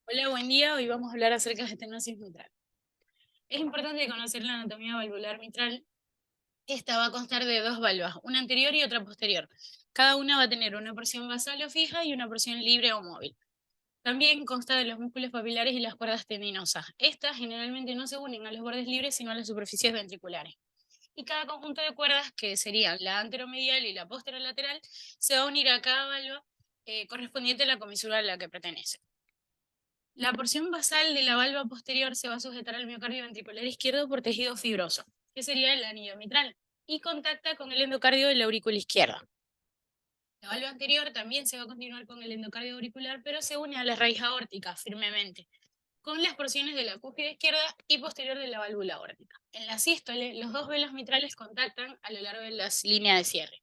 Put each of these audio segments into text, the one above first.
Hola, buen día. Hoy vamos a hablar acerca de estenosis mitral. Es importante conocer la anatomía valvular mitral. Esta va a constar de dos valvas, una anterior y otra posterior. Cada una va a tener una porción basal o fija y una porción libre o móvil. También consta de los músculos papilares y las cuerdas tendinosas. Estas generalmente no se unen a los bordes libres, sino a las superficies ventriculares. Y cada conjunto de cuerdas, que serían la anteromedial y la posterolateral, se va a unir a cada valva correspondiente a la comisura a la que pertenece. La porción basal de la valva posterior se va a sujetar al miocardio ventricular izquierdo por tejido fibroso, que sería el anillo mitral, y contacta con el endocardio de la aurícula izquierda. La valva anterior también se va a continuar con el endocardio auricular, pero se une a la raíz aórtica firmemente, con las porciones de la cúspide izquierda y posterior de la válvula aórtica. En la sístole, los dos velos mitrales contactan a lo largo de las líneas de cierre.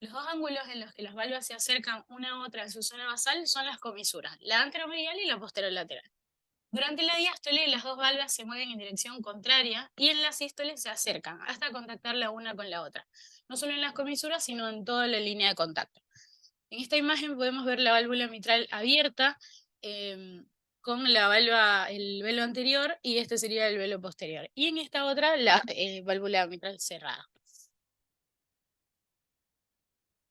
Los dos ángulos en los que las valvas se acercan una a otra en su zona basal son las comisuras, la anteromedial y la posterolateral. Durante la diástole, las dos valvas se mueven en dirección contraria y en la sístole se acercan hasta contactar la una con la otra, no solo en las comisuras, sino en toda la línea de contacto. En esta imagen podemos ver la válvula mitral abierta con la valva, el velo anterior, y este sería el velo posterior. Y en esta otra, la válvula mitral cerrada.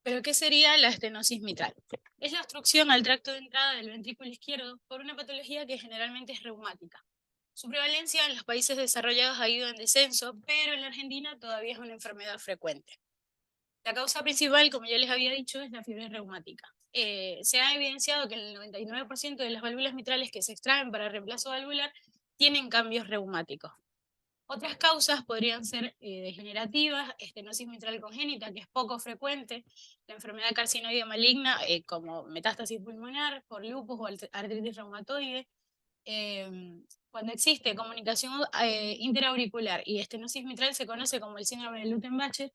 ¿Pero qué sería la estenosis mitral? Es la obstrucción al tracto de entrada del ventrículo izquierdo por una patología que generalmente es reumática. Su prevalencia en los países desarrollados ha ido en descenso, pero en la Argentina todavía es una enfermedad frecuente. La causa principal, como ya les había dicho, es la fiebre reumática. Se ha evidenciado que el 99% de las válvulas mitrales que se extraen para reemplazo valvular tienen cambios reumáticos. Otras causas podrían ser degenerativas, estenosis mitral congénita, que es poco frecuente, la enfermedad carcinoide maligna, como metástasis pulmonar, por lupus o artritis reumatoide. Cuando existe comunicación interauricular y estenosis mitral, se conoce como el síndrome de Lutten-Bacher.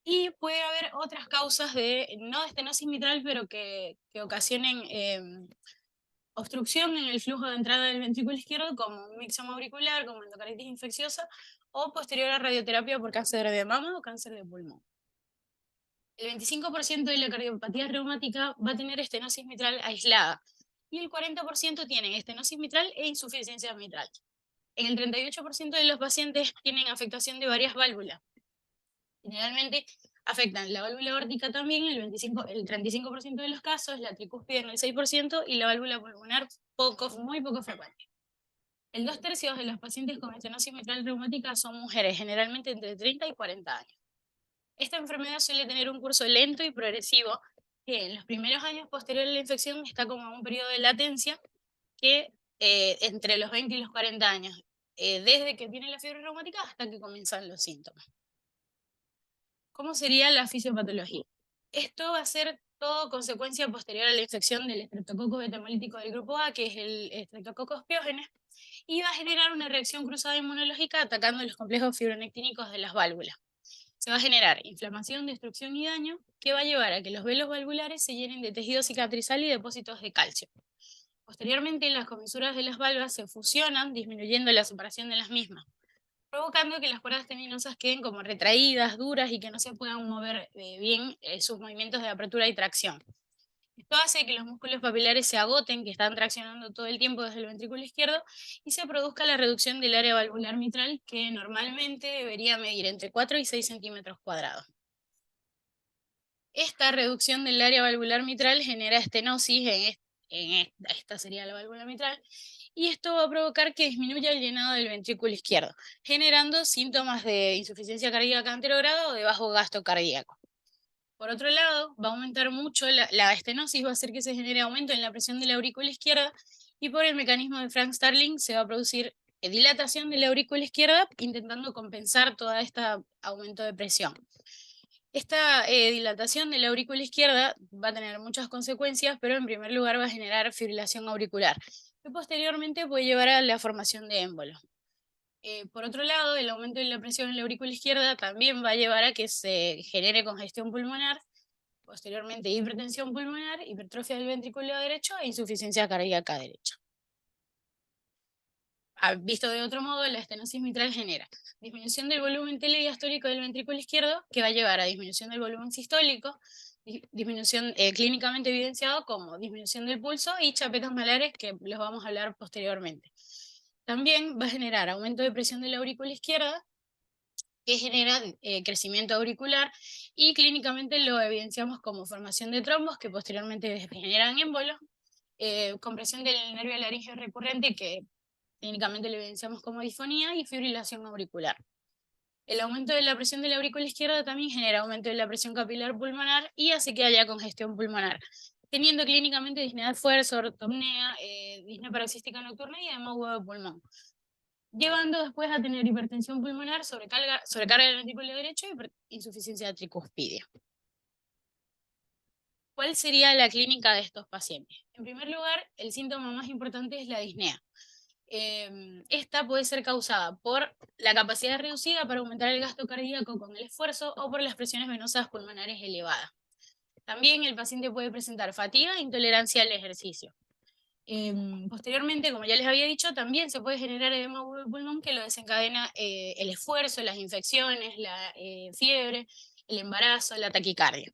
Y puede haber otras causas de, no de estenosis mitral, pero que ocasionen obstrucción en el flujo de entrada del ventrículo izquierdo, como un mixoma auricular, como endocarditis infecciosa, o posterior a radioterapia por cáncer de mama o cáncer de pulmón. El 25% de la cardiopatía reumática va a tener estenosis mitral aislada, y el 40% tienen estenosis mitral e insuficiencia mitral. En el 38% de los pacientes tienen afectación de varias válvulas. Generalmente afectan la válvula aórtica también, el 35% de los casos, la tricúspide en el 6% y la válvula pulmonar muy poco frecuente. El 2/3 de los pacientes con estenosis mitral reumática son mujeres, generalmente entre 30 y 40 años. Esta enfermedad suele tener un curso lento y progresivo, que en los primeros años posteriores a la infección está como un periodo de latencia que entre los 20 y los 40 años, desde que tiene la fiebre reumática hasta que comienzan los síntomas. ¿Cómo sería la fisiopatología? Esto va a ser todo consecuencia posterior a la infección del estreptococo beta-hemolítico del grupo A, que es el estreptococcus pyogenes, y va a generar una reacción cruzada inmunológica atacando los complejos fibronectínicos de las válvulas. Se va a generar inflamación, destrucción y daño, que va a llevar a que los velos valvulares se llenen de tejido cicatrizal y depósitos de calcio. Posteriormente, las comisuras de las valvas se fusionan, disminuyendo la separación de las mismas, provocando que las cuerdas tendinosas queden como retraídas, duras y que no se puedan mover bien sus movimientos de apertura y tracción. Esto hace que los músculos papilares se agoten, que están traccionando todo el tiempo desde el ventrículo izquierdo, y se produzca la reducción del área valvular mitral, que normalmente debería medir entre 4 y 6 centímetros cuadrados. Esta reducción del área valvular mitral genera estenosis esta sería la válvula mitral, y esto va a provocar que disminuya el llenado del ventrículo izquierdo, generando síntomas de insuficiencia cardíaca anterograda o de bajo gasto cardíaco. Por otro lado, va a aumentar mucho la estenosis, va a hacer que se genere aumento en la presión de la aurícula izquierda, y por el mecanismo de Frank Starling se va a producir dilatación de la aurícula izquierda, intentando compensar todo este aumento de presión. Esta dilatación de la aurícula izquierda va a tener muchas consecuencias, pero en primer lugar va a generar fibrilación auricular, que posteriormente puede llevar a la formación de émbolos. Por otro lado, el aumento de la presión en la aurícula izquierda también va a llevar a que se genere congestión pulmonar, posteriormente hipertensión pulmonar, hipertrofia del ventrículo derecho e insuficiencia cardíaca derecha. Visto de otro modo, la estenosis mitral genera disminución del volumen telediastólico del ventrículo izquierdo, que va a llevar a disminución del volumen sistólico, disminución clínicamente evidenciado como disminución del pulso y chapetas malares, que los vamos a hablar posteriormente. También va a generar aumento de presión de la aurícula izquierda, que genera crecimiento auricular, y clínicamente lo evidenciamos como formación de trombos que posteriormente generan émbolos, compresión del nervio laríngeo recurrente, que clínicamente lo evidenciamos como disfonía, y fibrilación auricular. El aumento de la presión de la aurícula izquierda también genera aumento de la presión capilar pulmonar y hace que haya congestión pulmonar, teniendo clínicamente disnea de esfuerzo, ortopnea, disnea paroxística nocturna y edema agudo de pulmón, llevando después a tener hipertensión pulmonar, sobrecarga del ventrículo derecho y insuficiencia tricuspidia. ¿Cuál sería la clínica de estos pacientes? En primer lugar, el síntoma más importante es la disnea. Esta puede ser causada por la capacidad reducida para aumentar el gasto cardíaco con el esfuerzo o por las presiones venosas pulmonares elevadas. También el paciente puede presentar fatiga e intolerancia al ejercicio. Posteriormente, como ya les había dicho, también se puede generar edema agudo del pulmón, que lo desencadena el esfuerzo, las infecciones, la fiebre, el embarazo, la taquicardia.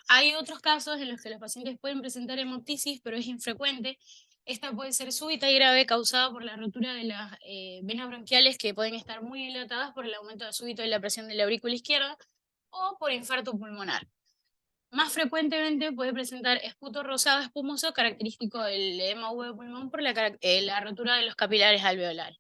Hay otros casos en los que los pacientes pueden presentar hemoptisis, pero es infrecuente. Esta puede ser súbita y grave, causada por la rotura de las venas bronquiales, que pueden estar muy dilatadas por el aumento súbito de la presión de la aurícula izquierda, o por infarto pulmonar. Más frecuentemente puede presentar esputo rosado espumoso, característico del edema agudo de pulmón por la rotura de los capilares alveolares.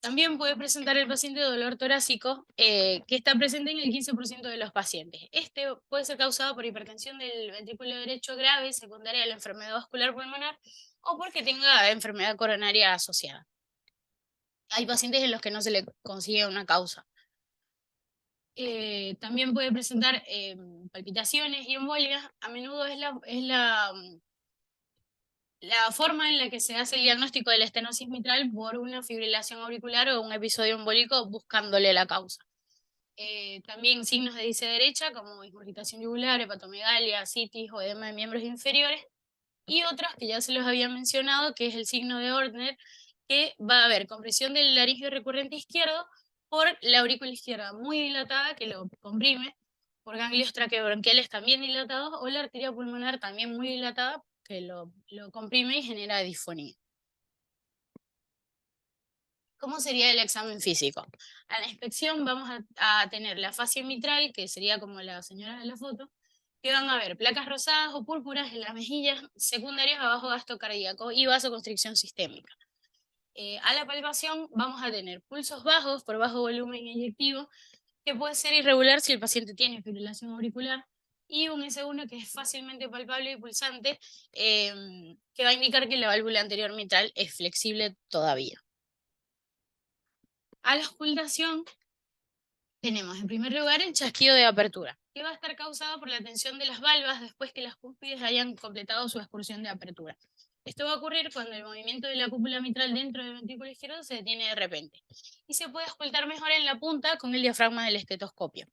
También puede presentar el paciente dolor torácico, que está presente en el 15% de los pacientes. Este puede ser causado por hipertensión del ventrículo derecho grave, secundaria a la enfermedad vascular pulmonar, o porque tenga enfermedad coronaria asociada. Hay pacientes en los que no se le consigue una causa. También puede presentar palpitaciones y embolias. A menudo es la forma en la que se hace el diagnóstico de la estenosis mitral por una fibrilación auricular o un episodio embólico buscándole la causa. También signos de dice derecha como ingurgitación yugular, hepatomegalia, citis o edema de miembros inferiores, y otros que ya se los había mencionado, que es el signo de Ortner, que va a haber compresión del laringio recurrente izquierdo por la aurícula izquierda muy dilatada, que lo comprime, por ganglios traqueobronquiales también dilatados, o la arteria pulmonar también muy dilatada, que lo comprime y genera disfonía. ¿Cómo sería el examen físico? A la inspección vamos a tener la fascia mitral, que sería como la señora de la foto, que van a haber placas rosadas o púrpuras en las mejillas, secundarias a bajo gasto cardíaco y vasoconstricción sistémica. A la palpación vamos a tener pulsos bajos por bajo volumen inyectivo, que puede ser irregular si el paciente tiene fibrilación auricular, y un S1 que es fácilmente palpable y pulsante, que va a indicar que la válvula anterior mitral es flexible todavía. A la auscultación tenemos en primer lugar el chasquido de apertura, que va a estar causado por la tensión de las valvas después que las cúspides hayan completado su excursión de apertura. Esto va a ocurrir cuando el movimiento de la cúpula mitral dentro del ventrículo izquierdo se detiene de repente, y se puede auscultar mejor en la punta con el diafragma del estetoscopio.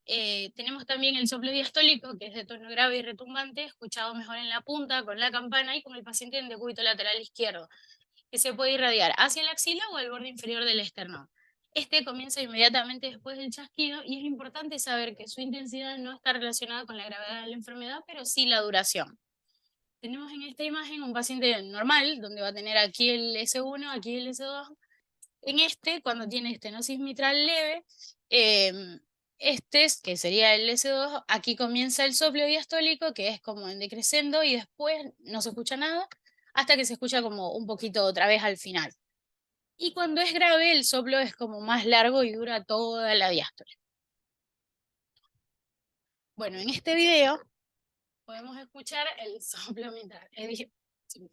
Tenemos también el soplo diastólico, que es de tono grave y retumbante, escuchado mejor en la punta, con la campana y con el paciente en decúbito lateral izquierdo, que se puede irradiar hacia la axila o al borde inferior del esternón. Este comienza inmediatamente después del chasquido, y es importante saber que su intensidad no está relacionada con la gravedad de la enfermedad, pero sí la duración. Tenemos en esta imagen un paciente normal, donde va a tener aquí el S1, aquí el S2. En este, cuando tiene estenosis mitral leve, que sería el S2, aquí comienza el soplo diastólico, que es como en decrescendo, y después no se escucha nada, hasta que se escucha como un poquito otra vez al final. Y cuando es grave, el soplo es como más largo y dura toda la diástole. Bueno, en este video podemos escuchar el soplo mitral. Sí.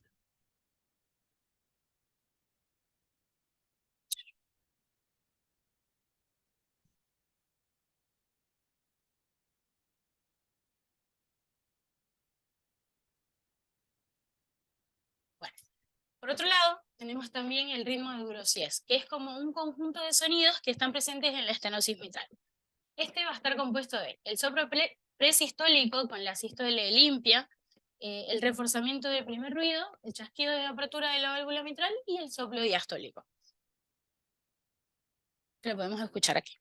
Bueno, por otro lado, tenemos también el ritmo de Durosies, que es como un conjunto de sonidos que están presentes en la estenosis mitral. Este va a estar compuesto de el soplo presistólico con la sístole limpia, el reforzamiento del primer ruido, el chasquido de apertura de la válvula mitral y el soplo diastólico, que lo podemos escuchar aquí.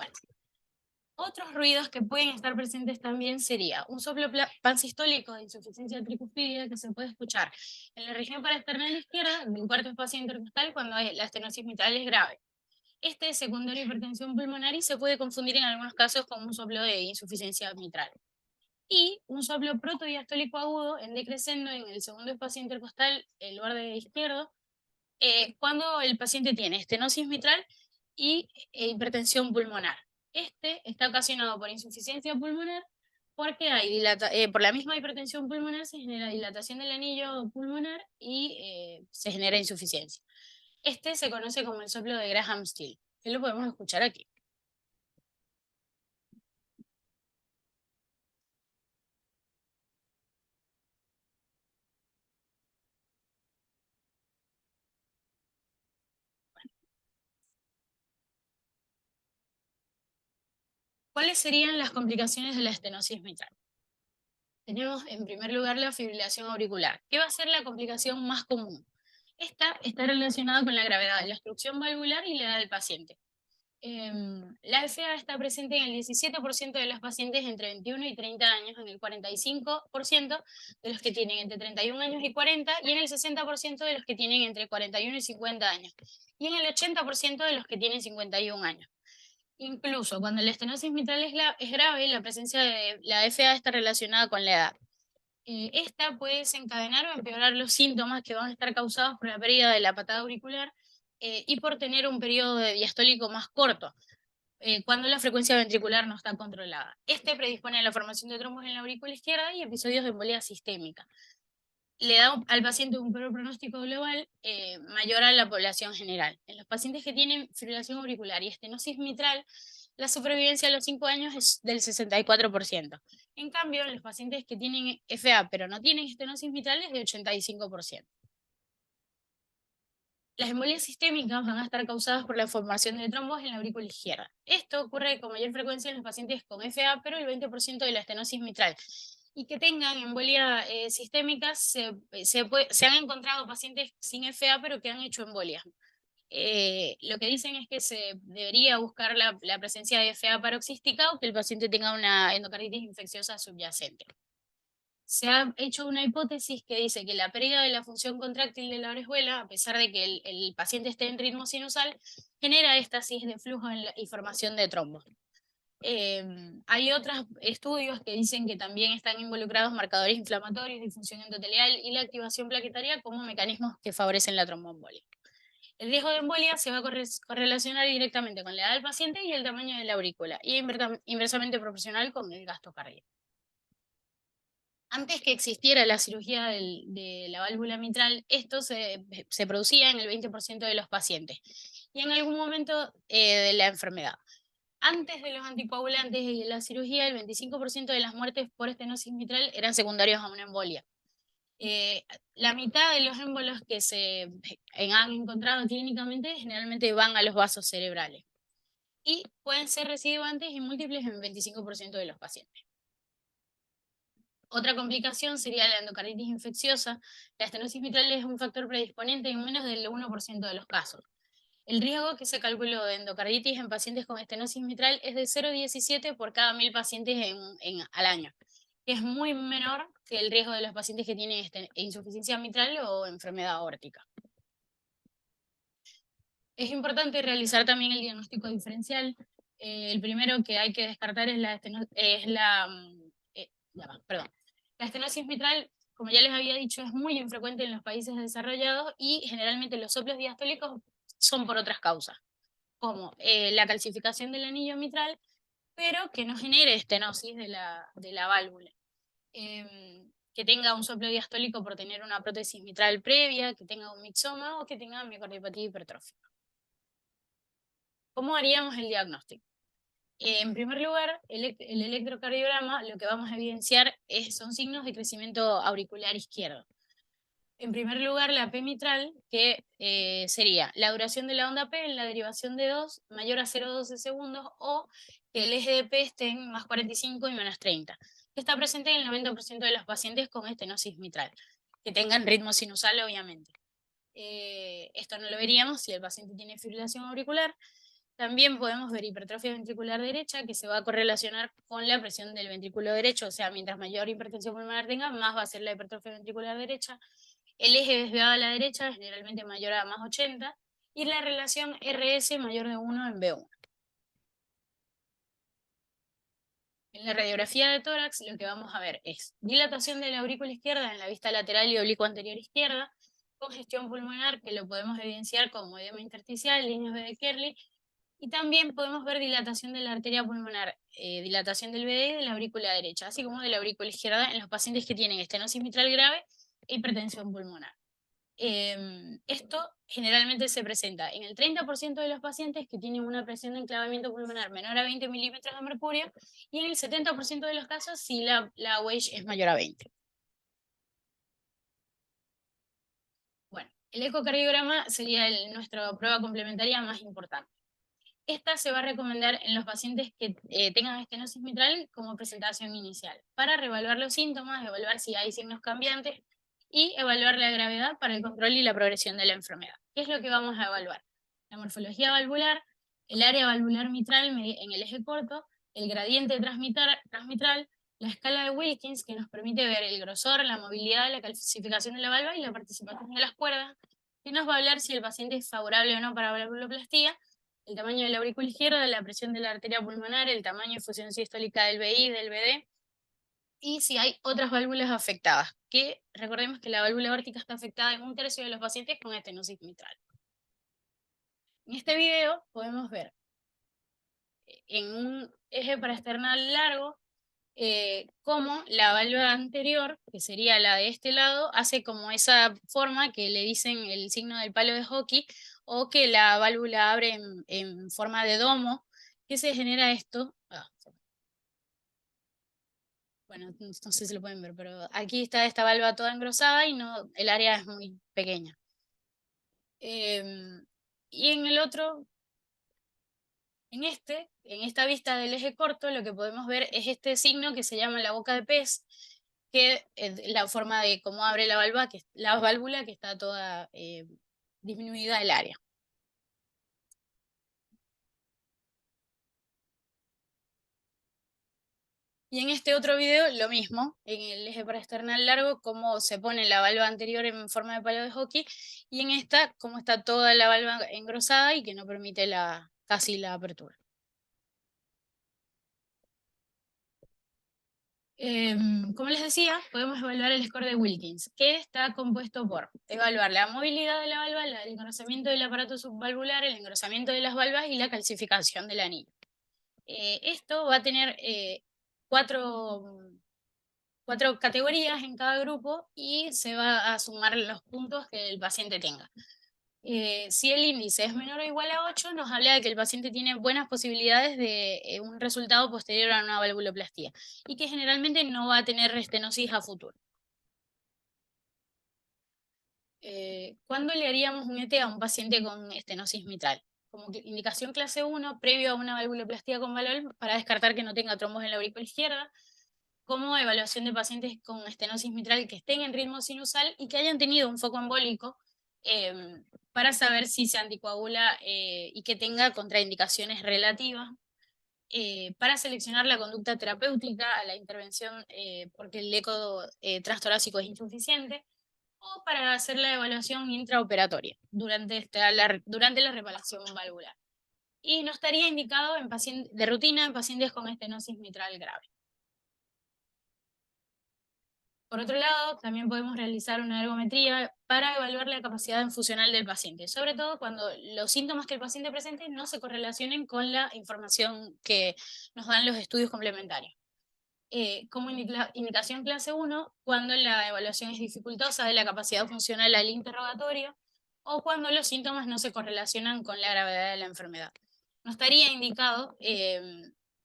Bueno, otros ruidos que pueden estar presentes también sería un soplo pansistólico de insuficiencia tricúspide que se puede escuchar en la región parasternal izquierda del cuarto espacio intercostal cuando la estenosis mitral es grave. Este es secundario a hipertensión pulmonar y se puede confundir en algunos casos con un soplo de insuficiencia mitral. Y un soplo protodiastólico agudo en decrescendo en el segundo espacio intercostal, el borde izquierdo, cuando el paciente tiene estenosis mitral y hipertensión pulmonar. Este está ocasionado por insuficiencia pulmonar porque por la misma hipertensión pulmonar se genera dilatación del anillo pulmonar y se genera insuficiencia. Este se conoce como el soplo de Graham-Still, que lo podemos escuchar aquí. ¿Cuáles serían las complicaciones de la estenosis mitral? Tenemos en primer lugar la fibrilación auricular, que va a ser la complicación más común. Esta está relacionada con la gravedad de la obstrucción valvular y la edad del paciente. La FA está presente en el 17% de los pacientes entre 21 y 30 años, en el 45% de los que tienen entre 31 años y 40, y en el 60% de los que tienen entre 41 y 50 años, y en el 80% de los que tienen 51 años. Incluso cuando la estenosis mitral es grave, la presencia de la FA está relacionada con la edad. Esta puede desencadenar o empeorar los síntomas que van a estar causados por la pérdida de la patada auricular y por tener un periodo diastólico más corto, cuando la frecuencia ventricular no está controlada. Este predispone a la formación de trombos en la aurícula izquierda y episodios de embolia sistémica. Le da al paciente un peor pronóstico global mayor a la población general. En los pacientes que tienen fibrilación auricular y estenosis mitral, la supervivencia a los 5 años es del 64%. En cambio, en los pacientes que tienen FA pero no tienen estenosis mitral es de 85%. Las embolias sistémicas van a estar causadas por la formación de trombos en la aurícula izquierda. Esto ocurre con mayor frecuencia en los pacientes con FA, pero el 20% de la estenosis mitral. Y que tengan embolia sistémicas, se han encontrado pacientes sin FA, pero que han hecho embolias. Lo que dicen es que se debería buscar la presencia de FA paroxística o que el paciente tenga una endocarditis infecciosa subyacente. Se ha hecho una hipótesis que dice que la pérdida de la función contráctil de la orejuela, a pesar de que el paciente esté en ritmo sinusal, genera éstasis de flujo y formación de trombos. Hay otros estudios que dicen que también están involucrados marcadores inflamatorios, disfunción endotelial y la activación plaquetaria como mecanismos que favorecen la tromboembolia. El riesgo de embolia se va a correlacionar directamente con la edad del paciente y el tamaño de la aurícula, y inversamente proporcional con el gasto cardíaco. Antes que existiera la cirugía de la válvula mitral, esto se producía en el 20% de los pacientes y en algún momento de la enfermedad. Antes de los anticoagulantes y la cirugía, el 25% de las muertes por estenosis mitral eran secundarios a una embolia. La mitad de los émbolos que se han encontrado clínicamente generalmente van a los vasos cerebrales y pueden ser residuantes y múltiples en el 25% de los pacientes. Otra complicación sería la endocarditis infecciosa. La estenosis mitral es un factor predisponente en menos del 1% de los casos. El riesgo que se calculó de endocarditis en pacientes con estenosis mitral es de 0,17 por cada 1000 pacientes al año, que es muy menor que el riesgo de los pacientes que tienen insuficiencia mitral o enfermedad aórtica. Es importante realizar también el diagnóstico diferencial. El primero que hay que descartar es la estenosis mitral, como ya les había dicho, es muy infrecuente en los países desarrollados y generalmente los soplos diastólicos son por otras causas, como la calcificación del anillo mitral, pero que no genere estenosis de la válvula. Que tenga un soplo diastólico por tener una prótesis mitral previa, que tenga un mixoma o que tenga miocardiopatía hipertrófica. ¿Cómo haríamos el diagnóstico? En primer lugar, el electrocardiograma lo que vamos a evidenciar son signos de crecimiento auricular izquierdo. En primer lugar, la P mitral, que sería la duración de la onda P en la derivación de 2 mayor a 0,12 segundos o que el eje de P esté en más 45 y menos 30, que está presente en el 90% de los pacientes con estenosis mitral, que tengan ritmo sinusal, obviamente. Esto no lo veríamos si el paciente tiene fibrilación auricular. También podemos ver hipertrofia ventricular derecha, que se va a correlacionar con la presión del ventrículo derecho, o sea, mientras mayor hipertensión pulmonar tenga, más va a ser la hipertrofia ventricular derecha. El eje desviado a la derecha es generalmente mayor a más 80, y la relación RS mayor de 1 en B1. En la radiografía de tórax lo que vamos a ver es dilatación de la aurícula izquierda en la vista lateral y oblicuo anterior izquierda, congestión pulmonar, que lo podemos evidenciar como edema intersticial, líneas B de Kerley, y también podemos ver dilatación de la arteria pulmonar, dilatación del BD y de la aurícula derecha, así como de la aurícula izquierda en los pacientes que tienen estenosis mitral grave e hipertensión pulmonar. Esto generalmente se presenta en el 30% de los pacientes que tienen una presión de enclavamiento pulmonar menor a 20 milímetros de mercurio, y en el 70% de los casos si la WAGE es mayor a 20. Bueno, el ecocardiograma sería nuestra prueba complementaria más importante. Esta se va a recomendar en los pacientes que tengan estenosis mitral como presentación inicial, para reevaluar los síntomas, evaluar si hay signos cambiantes y evaluar la gravedad para el control y la progresión de la enfermedad. ¿Qué es lo que vamos a evaluar? La morfología valvular, el área valvular mitral en el eje corto, el gradiente transmitral, la escala de Wilkins, que nos permite ver el grosor, la movilidad, la calcificación de la valva y la participación de las cuerdas, que nos va a hablar si el paciente es favorable o no para valvuloplastía, el tamaño de la aurícula izquierda, la presión de la arteria pulmonar, el tamaño de fusión sistólica del BI, del BD, y si hay otras válvulas afectadas, que recordemos que la válvula aórtica está afectada en 1/3 de los pacientes con estenosis mitral. En este video podemos ver en un eje paraesternal largo cómo la válvula anterior, que sería la de este lado, hace como esa forma que le dicen el signo del palo de hockey, o que la válvula abre en forma de domo, que se genera esto. Bueno, no sé si lo pueden ver, pero aquí está esta válvula toda engrosada y no, el área es muy pequeña. Y en el otro, en esta vista del eje corto, lo que podemos ver es este signo que se llama la boca de pez, que es la forma de cómo abre la válvula, que está toda disminuida el área. Y en este otro video lo mismo, en el eje paraesternal largo, cómo se pone la valva anterior en forma de palo de hockey, y en esta cómo está toda la valva engrosada y que no permite casi la apertura. Como les decía, podemos evaluar el score de Wilkins, que está compuesto por evaluar la movilidad de la valva, el engrosamiento del aparato subvalvular, el engrosamiento de las valvas y la calcificación del anillo. Esto va a tener cuatro categorías en cada grupo y se va a sumar los puntos que el paciente tenga. Si el índice es menor o igual a 8, nos habla de que el paciente tiene buenas posibilidades de un resultado posterior a una valvuloplastía y que generalmente no va a tener estenosis a futuro. ¿Cuándo le haríamos un ET a un paciente con estenosis mitral? Como indicación clase 1, previo a una valvuloplastía con valor, para descartar que no tenga trombos en la aurícula izquierda, como evaluación de pacientes con estenosis mitral que estén en ritmo sinusal y que hayan tenido un foco embólico, para saber si se anticoagula y que tenga contraindicaciones relativas, para seleccionar la conducta terapéutica a la intervención porque el eco transtorácico es insuficiente, o para hacer la evaluación intraoperatoria durante la reparación valvular. Y no estaría indicado de rutina en pacientes con estenosis mitral grave. Por otro lado, también podemos realizar una ergometría para evaluar la capacidad funcional del paciente, sobre todo cuando los síntomas que el paciente presente no se correlacionen con la información que nos dan los estudios complementarios. Como indicación clase 1, cuando la evaluación es dificultosa de la capacidad funcional al interrogatorio, o cuando los síntomas no se correlacionan con la gravedad de la enfermedad. No estaría indicado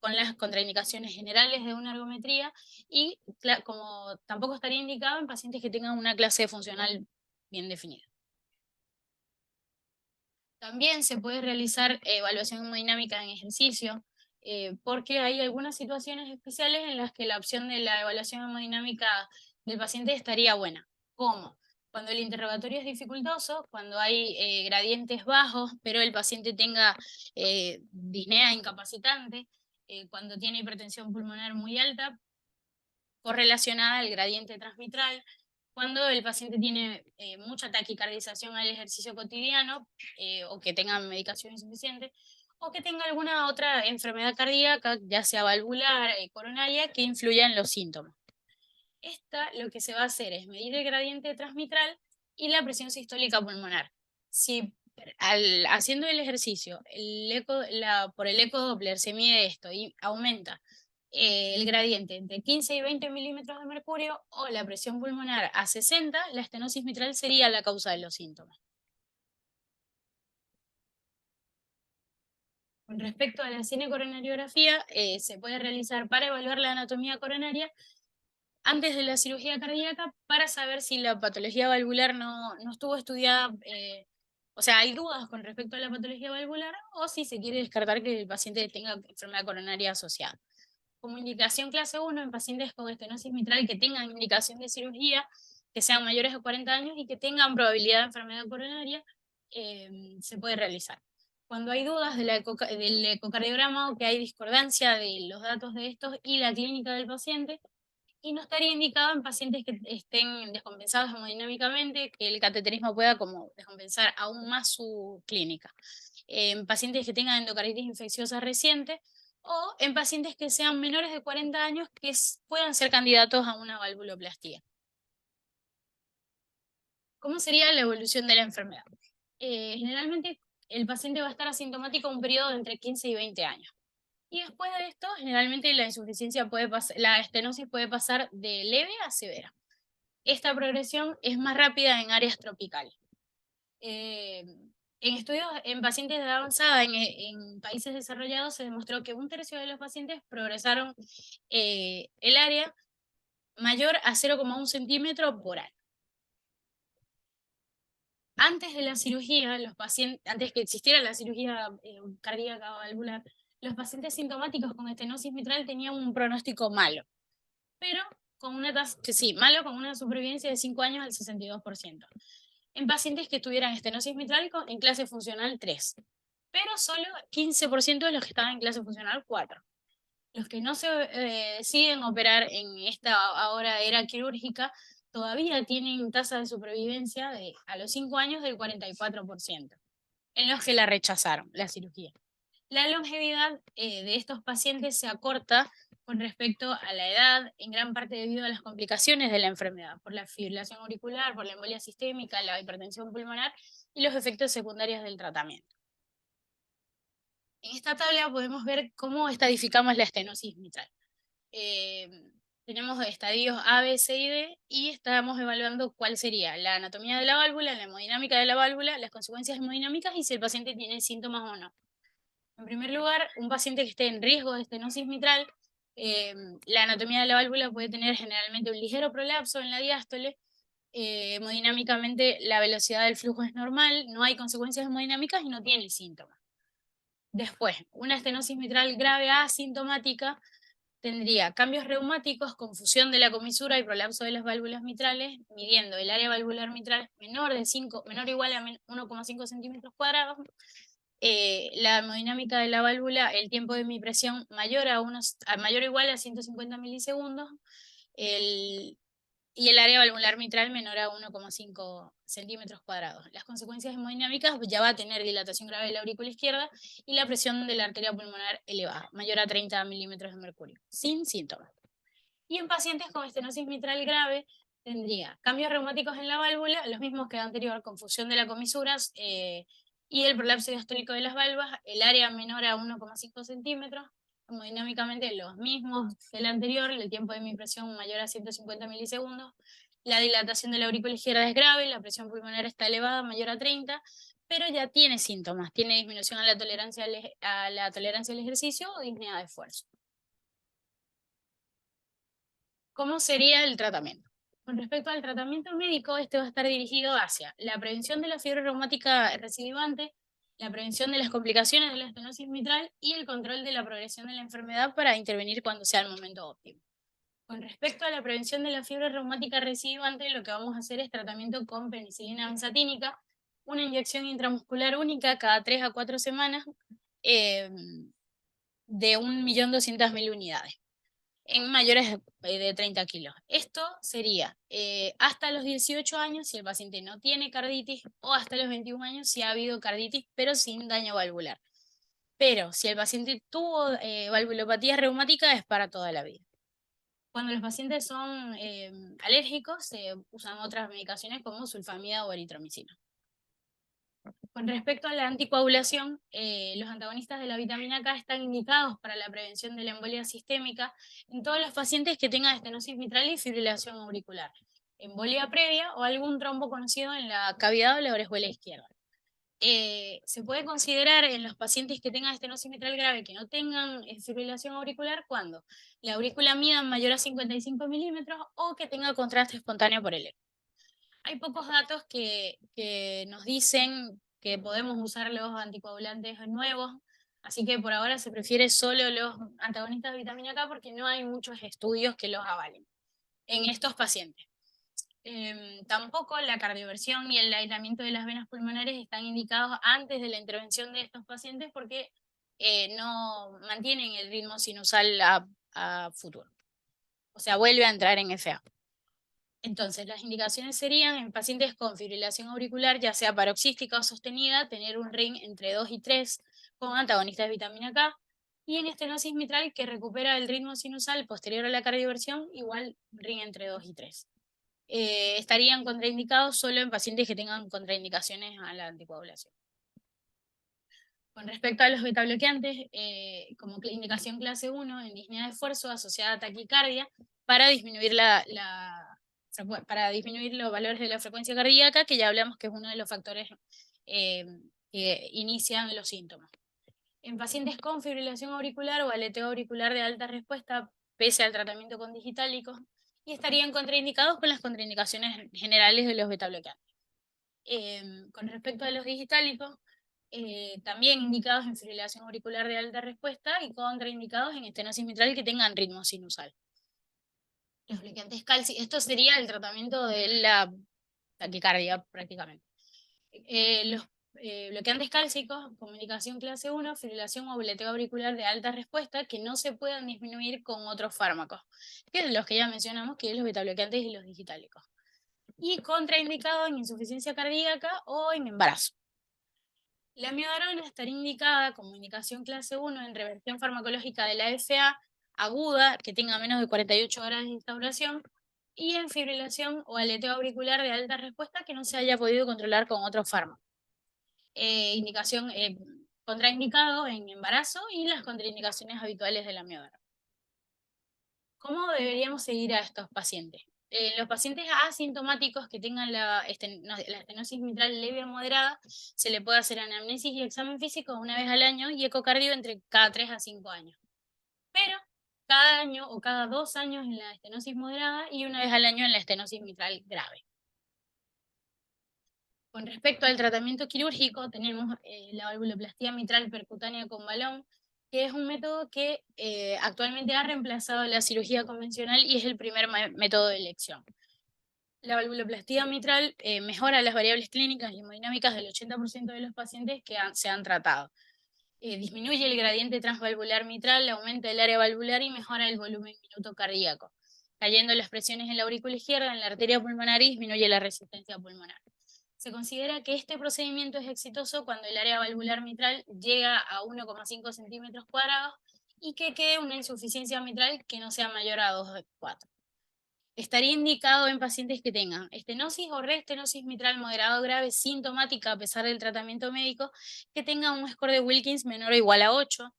con las contraindicaciones generales de una ergometría, y como tampoco estaría indicado en pacientes que tengan una clase funcional bien definida. También se puede realizar evaluación hemodinámica en ejercicio, porque hay algunas situaciones especiales en las que la opción de la evaluación hemodinámica del paciente estaría buena, como Cuando el interrogatorio es dificultoso, cuando hay gradientes bajos, pero el paciente tenga disnea incapacitante, cuando tiene hipertensión pulmonar muy alta, correlacionada al gradiente transmitral, cuando el paciente tiene mucha taquicardización al ejercicio cotidiano, o que tenga medicación insuficiente, o que tenga alguna otra enfermedad cardíaca, ya sea valvular, coronaria, que influya en los síntomas. Esta lo que se va a hacer es medir el gradiente transmitral y la presión sistólica pulmonar. Si haciendo el ejercicio por el ecodoppler se mide esto y aumenta el gradiente entre 15 y 20 milímetros de mercurio o la presión pulmonar a 60, la estenosis mitral sería la causa de los síntomas. Con respecto a la cinecoronariografía, se puede realizar para evaluar la anatomía coronaria antes de la cirugía cardíaca para saber si la patología valvular no estuvo estudiada, o sea, hay dudas con respecto a la patología valvular o si se quiere descartar que el paciente tenga enfermedad coronaria asociada. Como indicación clase 1 en pacientes con estenosis mitral que tengan indicación de cirugía, que sean mayores de 40 años y que tengan probabilidad de enfermedad coronaria, se puede realizar. Cuando hay dudas del ecocardiograma o que hay discordancia de los datos de estos y la clínica del paciente, y no estaría indicado en pacientes que estén descompensados hemodinámicamente, que el cateterismo pueda como descompensar aún más su clínica. En pacientes que tengan endocarditis infecciosa reciente o en pacientes que sean menores de 40 años que puedan ser candidatos a una valvuloplastía. ¿Cómo sería la evolución de la enfermedad? Generalmente el paciente va a estar asintomático un periodo de entre 15 y 20 años. Y después de esto, generalmente la insuficiencia la estenosis puede pasar de leve a severa. Esta progresión es más rápida en áreas tropicales. En estudios en pacientes de edad avanzada en países desarrollados se demostró que un tercio de los pacientes progresaron el área mayor a 0,1 centímetro por año. Antes de la cirugía, antes que existiera la cirugía cardíaca valvular, los pacientes sintomáticos con estenosis mitral tenían un pronóstico malo, pero con una tasa, sí, malo, con una supervivencia de 5 años al 62%. En pacientes que tuvieran estenosis mitral en clase funcional 3, pero solo 15% de los que estaban en clase funcional 4. Los que no se deciden operar en esta ahora era quirúrgica todavía tienen tasa de supervivencia a los 5 años del 44%, en los que la rechazaron, la cirugía. La longevidad de estos pacientes se acorta con respecto a la edad, en gran parte debido a las complicaciones de la enfermedad, por la fibrilación auricular, por la embolia sistémica, la hipertensión pulmonar y los efectos secundarios del tratamiento. En esta tabla podemos ver cómo estadificamos la estenosis mitral. Eh, Tenemos estadios A, B, C y D y estamos evaluando cuál sería la anatomía de la válvula, la hemodinámica de la válvula, las consecuencias hemodinámicas y si el paciente tiene síntomas o no. En primer lugar, un paciente que esté en riesgo de estenosis mitral, la anatomía de la válvula puede tener generalmente un ligero prolapso en la diástole. Hemodinámicamente la velocidad del flujo es normal, no hay consecuencias hemodinámicas y no tiene síntomas. Después, una estenosis mitral grave asintomática tendría cambios reumáticos, confusión de la comisura y prolapso de las válvulas mitrales, midiendo el área valvular mitral menor o igual a 1,5 centímetros cuadrados. La hemodinámica de la válvula, el tiempo de mi presión mayor mayor o igual a 150 milisegundos, y el área valvular mitral menor a 1,5 centímetros cuadrados. Las consecuencias hemodinámicas ya va a tener dilatación grave de la aurícula izquierda y la presión de la arteria pulmonar elevada, mayor a 30 milímetros de mercurio, sin síntomas. Y en pacientes con estenosis mitral grave tendría cambios reumáticos en la válvula, los mismos que la anterior, confusión de la comisura y el prolapso diastólico de las valvas, el área menor a 1,5 centímetros, hemodinámicamente los mismos que el anterior, el tiempo de mi presión mayor a 150 milisegundos, la dilatación de la aurícula izquierda es grave, la presión pulmonar está elevada, mayor a 30, pero ya tiene síntomas, tiene disminución a la tolerancia al ejercicio o disnea de esfuerzo. ¿Cómo sería el tratamiento? Con respecto al tratamiento médico, este va a estar dirigido hacia la prevención de la fiebre reumática recidivante, la prevención de las complicaciones de la estenosis mitral y el control de la progresión de la enfermedad para intervenir cuando sea el momento óptimo. Con respecto a la prevención de la fiebre reumática reciduante, lo que vamos a hacer es tratamiento con penicilina benzatínica, una inyección intramuscular única cada 3 a 4 semanas eh, de 1.200.000 unidades en mayores de 30 kilos. Esto sería hasta los 18 años si el paciente no tiene carditis o hasta los 21 años si ha habido carditis pero sin daño valvular. Pero si el paciente tuvo valvulopatía reumática es para toda la vida. Cuando los pacientes son alérgicos, se usan otras medicaciones como sulfamida o eritromicina. Con respecto a la anticoagulación, los antagonistas de la vitamina K están indicados para la prevención de la embolia sistémica en todos los pacientes que tengan estenosis mitral y fibrilación auricular, embolia previa o algún trombo conocido en la cavidad o la orejuela izquierda. Se puede considerar en los pacientes que tengan estenosis mitral grave que no tengan fibrilación auricular cuando la aurícula mida mayor a 55 milímetros o que tenga contraste espontáneo por el eco. Hay pocos datos que nos dicen que podemos usar los anticoagulantes nuevos, así que por ahora se prefiere solo los antagonistas de vitamina K porque no hay muchos estudios que los avalen en estos pacientes. Tampoco la cardioversión y el aislamiento de las venas pulmonares están indicados antes de la intervención de estos pacientes porque no mantienen el ritmo sinusal a futuro. O sea, vuelve a entrar en FA. Entonces, las indicaciones serían en pacientes con fibrilación auricular, ya sea paroxística o sostenida, tener un ring entre 2 y 3 con antagonistas de vitamina K, y en estenosis mitral que recupera el ritmo sinusal posterior a la cardioversión, igual ring entre 2 y 3. Estarían contraindicados solo en pacientes que tengan contraindicaciones a la anticoagulación. Con respecto a los betabloqueantes, como indicación clase 1 en disnea de esfuerzo asociada a taquicardia, para disminuir para disminuir los valores de la frecuencia cardíaca, que ya hablamos que es uno de los factores que inician los síntomas. En pacientes con fibrilación auricular o aleteo auricular de alta respuesta, pese al tratamiento con digitálicos, y estarían contraindicados con las contraindicaciones generales de los betabloqueantes. Con respecto a los digitálicos, también indicados en fibrilación auricular de alta respuesta y contraindicados en estenosis mitral que tengan ritmo sinusal. Los bloqueantes calci, esto sería el tratamiento de la taquicardia prácticamente. Los bloqueantes cálcicos, comunicación clase 1, fibrilación o boleteo auricular de alta respuesta que no se puedan disminuir con otros fármacos, que es los que ya mencionamos, que es los betabloqueantes y los digitálicos. Y contraindicado en insuficiencia cardíaca o en embarazo. La amiodarona estaría indicada como indicación clase 1 en reversión farmacológica de la FA aguda, que tenga menos de 48 horas de instauración, y en fibrilación o aleteo auricular de alta respuesta que no se haya podido controlar con otros fármacos. Indicación contraindicado en embarazo y las contraindicaciones habituales de la amiodarona. ¿Cómo deberíamos seguir a estos pacientes? Los pacientes asintomáticos que tengan la estenosis mitral leve o moderada, se le puede hacer anamnesis y examen físico una vez al año y ecocardio entre cada 3 a 5 años. Pero cada año o cada 2 años en la estenosis moderada y una vez al año en la estenosis mitral grave. Con respecto al tratamiento quirúrgico, tenemos la valvuloplastía mitral percutánea con balón, que es un método que actualmente ha reemplazado la cirugía convencional y es el primer método de elección. La valvuloplastía mitral mejora las variables clínicas y hemodinámicas del 80% de los pacientes que se han tratado. Disminuye el gradiente transvalvular mitral, aumenta el área valvular y mejora el volumen minuto cardíaco. Cayendo las presiones en la aurícula izquierda, en la arteria pulmonar y disminuye la resistencia pulmonar. Se considera que este procedimiento es exitoso cuando el área valvular mitral llega a 1,5 centímetros cuadrados y que quede una insuficiencia mitral que no sea mayor a 2,4. Estaría indicado en pacientes que tengan estenosis o reestenosis mitral moderado grave sintomática a pesar del tratamiento médico, que tengan un score de Wilkins menor o igual a 8,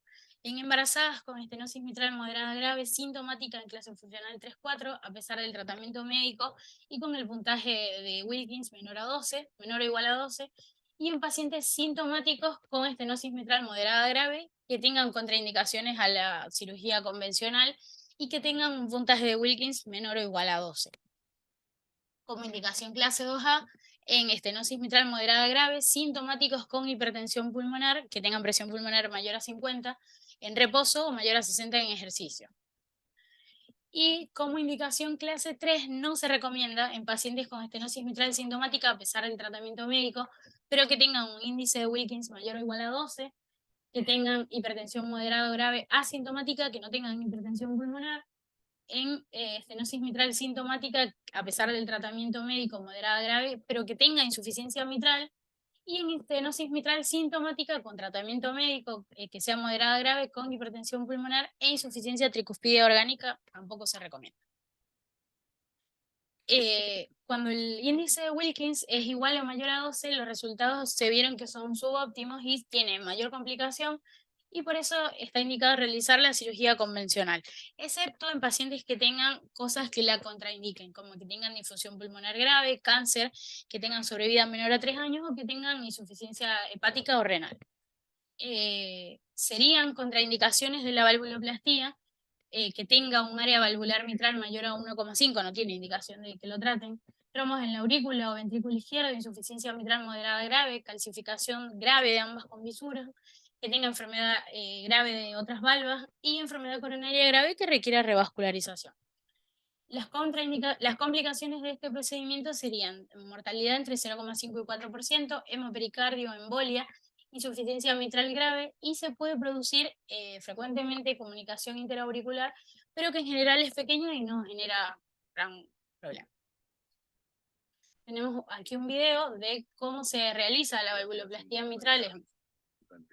en embarazadas con estenosis mitral moderada grave sintomática en clase funcional 3-4 a pesar del tratamiento médico y con el puntaje de Wilkins menor a 12, menor o igual a 12, y en pacientes sintomáticos con estenosis mitral moderada grave que tengan contraindicaciones a la cirugía convencional y que tengan un puntaje de Wilkins menor o igual a 12. Como indicación clase 2A, en estenosis mitral moderada grave, sintomáticos con hipertensión pulmonar, que tengan presión pulmonar mayor a 50, en reposo o mayor a 60 en ejercicio. Y como indicación clase 3 no se recomienda en pacientes con estenosis mitral sintomática a pesar del tratamiento médico, pero que tengan un índice de Wilkins mayor o igual a 12, que tengan hipertensión moderada o grave asintomática, que no tengan hipertensión pulmonar, en estenosis mitral sintomática a pesar del tratamiento médico moderada grave, pero que tenga insuficiencia mitral, y en estenosis mitral sintomática con tratamiento médico que sea moderada grave con hipertensión pulmonar e insuficiencia tricuspidea orgánica tampoco se recomienda. Cuando el índice de Wilkins es igual o mayor a 12, los resultados se vieron que son subóptimos y tienen mayor complicación, y por eso está indicado realizar la cirugía convencional, excepto en pacientes que tengan cosas que la contraindiquen, como que tengan difusión pulmonar grave, cáncer, que tengan sobrevida menor a 3 años o que tengan insuficiencia hepática o renal. Serían contraindicaciones de la valvuloplastía que tenga un área valvular mitral mayor a 1,5, no tiene indicación de que lo traten, tromos en la aurícula o ventrículo izquierdo, insuficiencia mitral moderada grave, calcificación grave de ambas comisuras, que tenga enfermedad grave de otras valvas y enfermedad coronaria grave que requiera revascularización. Las complicaciones de este procedimiento serían mortalidad entre 0,5 y 4%, hemopericardio, embolia, insuficiencia mitral grave, y se puede producir frecuentemente comunicación interauricular, pero que en general es pequeña y no genera gran problema. Tenemos aquí un video de cómo se realiza la valvuloplastía mitral, es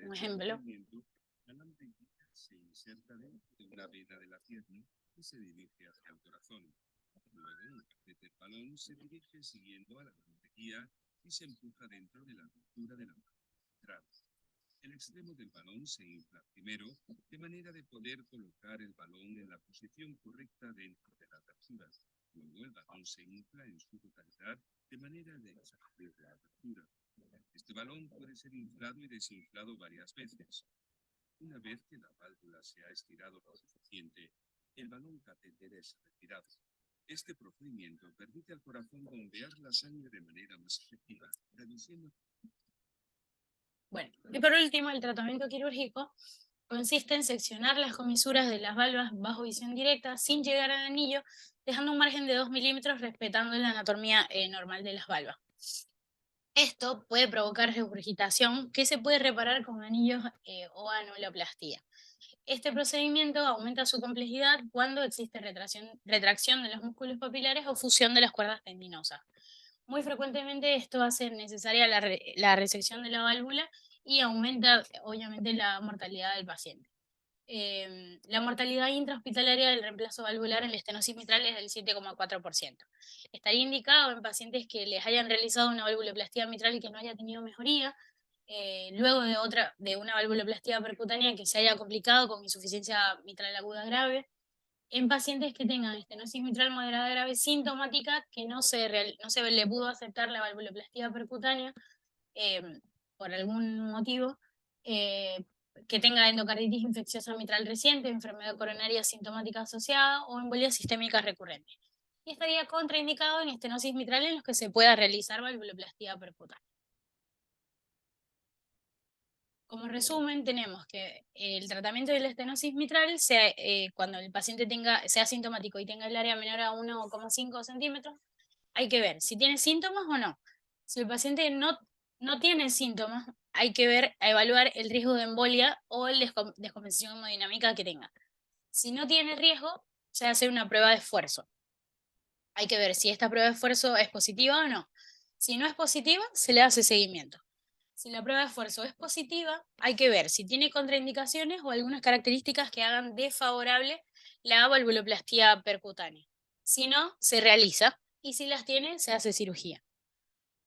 un ejemplo. Se inserta dentro de una vena de la pierna y se dirige hacia el corazón. Luego, un catéter balón se dirige siguiendo a la mantequilla y se empuja dentro de la abertura de la mitral. El extremo del balón se infla primero, de manera de poder colocar el balón en la posición correcta dentro de la abertura. Luego el balón se infla en su totalidad, de manera de salir de la abertura. Este balón puede ser inflado y desinflado varias veces. Una vez que la válvula se ha estirado lo suficiente, el balón catéter es retirado. Este procedimiento permite al corazón bombear la sangre de manera más efectiva, reduciendo... Bueno, y por último, el tratamiento quirúrgico consiste en seccionar las comisuras de las valvas bajo visión directa sin llegar al anillo, dejando un margen de 2 milímetros respetando la anatomía normal de las valvas. Esto puede provocar regurgitación que se puede reparar con anillos o anuloplastía. Este procedimiento aumenta su complejidad cuando existe retracción de los músculos papilares o fusión de las cuerdas tendinosas. Muy frecuentemente esto hace necesaria la resección de la válvula y aumenta obviamente la mortalidad del paciente. La mortalidad intrahospitalaria del reemplazo valvular en la estenosis mitral es del 7,4%. Estaría indicado en pacientes que les hayan realizado una valvuloplastía mitral y que no haya tenido mejoría, luego de una valvuloplastía percutánea que se haya complicado con insuficiencia mitral aguda grave, en pacientes que tengan estenosis mitral moderada grave sintomática que no se le pudo aceptar la valvuloplastía percutánea por algún motivo, que tenga endocarditis infecciosa mitral reciente, enfermedad coronaria sintomática asociada o embolia sistémica recurrente. Y estaría contraindicado en estenosis mitral en los que se pueda realizar valvuloplastía percutánea. Como resumen, tenemos que el tratamiento de la estenosis mitral, cuando el paciente sea asintomático y tenga el área menor a 1,5 centímetros, hay que ver si tiene síntomas o no. Si el paciente no tiene síntomas, hay que evaluar el riesgo de embolia o la descompensación hemodinámica que tenga. Si no tiene riesgo, se hace una prueba de esfuerzo. Hay que ver si esta prueba de esfuerzo es positiva o no. Si no es positiva, se le hace seguimiento. Si la prueba de esfuerzo es positiva, hay que ver si tiene contraindicaciones o algunas características que hagan desfavorable la valvuloplastía percutánea. Si no, se realiza, y si las tiene, se hace cirugía.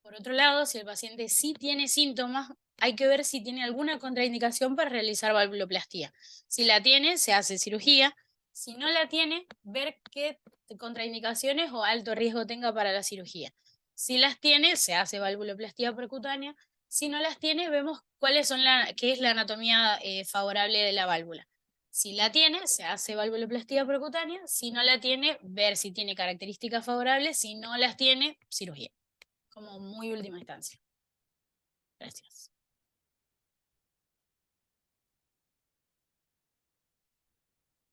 Por otro lado, si el paciente sí tiene síntomas, hay que ver si tiene alguna contraindicación para realizar valvuloplastía. Si la tiene, se hace cirugía. Si no la tiene, ver qué contraindicaciones o alto riesgo tenga para la cirugía. Si las tiene, se hace valvuloplastía percutánea. Si no las tiene, vemos qué es la anatomía favorable de la válvula. Si la tiene, se hace valvuloplastía percutánea. Si no la tiene, ver si tiene características favorables. Si no las tiene, cirugía como muy última instancia. Gracias.